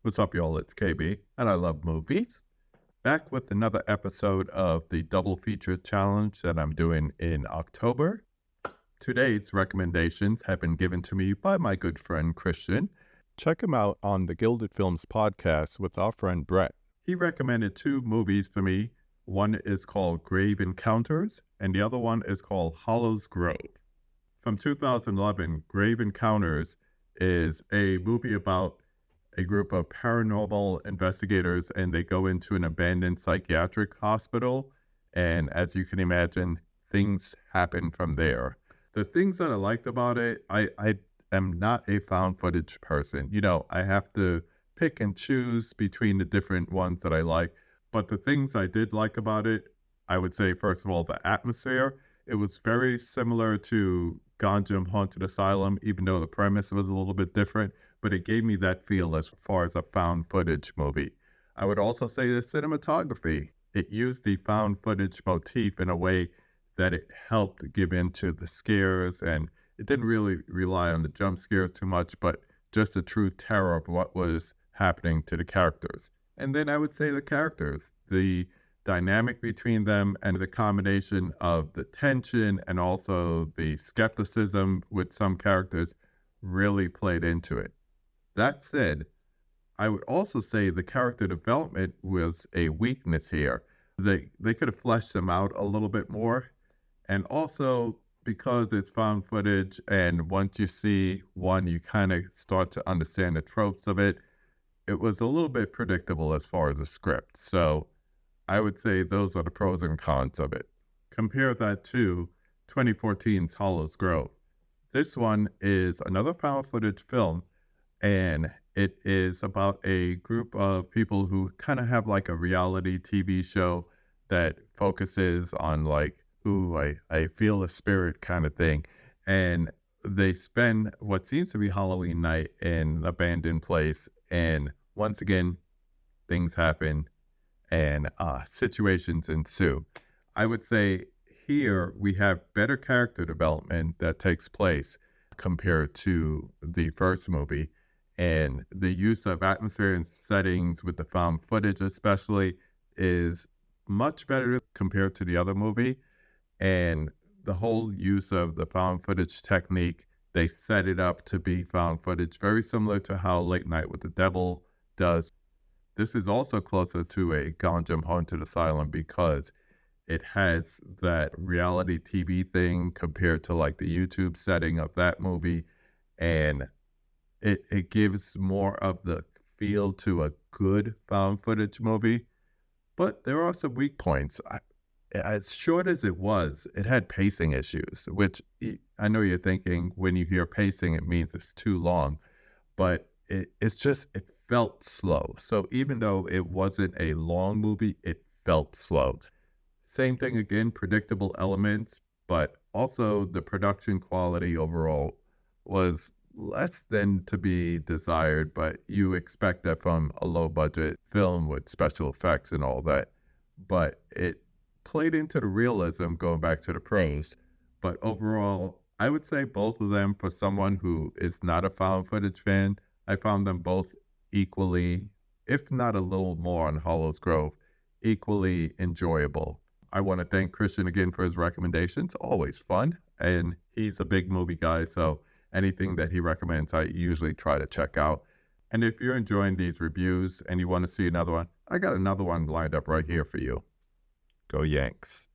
What's up, y'all? It's KB, and I love movies. Back with another episode of the Double Feature Challenge that I'm doing in October. Today's recommendations have been given to me by my good friend Christian. Check him out on the Gilded Films Podcast with our friend Brett. He recommended two movies for me. One is called Grave Encounters, and the other one is called Hollow's Grove. From 2011, Grave Encounters is a movie about a group of paranormal investigators, and they go into an abandoned psychiatric hospital. And as you can imagine, things happen from there. The things that I liked about it, I am not a found footage person. You know, I have to pick and choose between the different ones that I like. But the things I did like about it, I would say, first of all, the atmosphere. It was very similar to Ganjam Haunted Asylum, even though the premise was a little bit different. But it gave me that feel as far as a found footage movie. I would also say the cinematography. It used the found footage motif in a way that it helped give into the scares, and it didn't really rely on the jump scares too much, but just the true terror of what was happening to the characters. And then I would say the characters, the dynamic between them, and the combination of the tension and also the skepticism with some characters really played into it. That said, I would also say the character development was a weakness here. They could have fleshed them out a little bit more. And also, because it's found footage, and once you see one, you kind of start to understand the tropes of it, it was a little bit predictable as far as the script. So I would say those are the pros and cons of it. Compare that to 2014's Hollow's Grove. This one is another found footage film, and it is about a group of people who kind of have like a reality TV show that focuses on like, ooh, I feel a spirit kind of thing. And they spend what seems to be Halloween night in an abandoned place. And once again, things happen and situations ensue. I would say here we have better character development that takes place compared to the first movie. And the use of atmosphere and settings with the found footage especially is much better compared to the other movie. And the whole use of the found footage technique, they set it up to be found footage, very similar to how Late Night with the Devil does. This is also closer to a Ganjam Haunted Asylum because it has that reality TV thing compared to like the YouTube setting of that movie. And it gives more of the feel to a good found footage movie. But there are some weak points. As short as it was, it had pacing issues, which I know you're thinking when you hear pacing, it means it's too long. But it felt slow. So even though it wasn't a long movie, it felt slow. Same thing again, predictable elements, but also the production quality overall was less than to be desired, but you expect that from a low budget film with special effects and all that. But it played into the realism, going back to the pros. But overall, I would say both of them, for someone who is not a found footage fan, I found them both equally, if not a little more on Hollow's Grove, equally enjoyable. I want to thank Christian again for his recommendations. Always fun. And he's a big movie guy, so anything that he recommends, I usually try to check out. And if you're enjoying these reviews and you want to see another one, I got another one lined up right here for you. Go Yanks.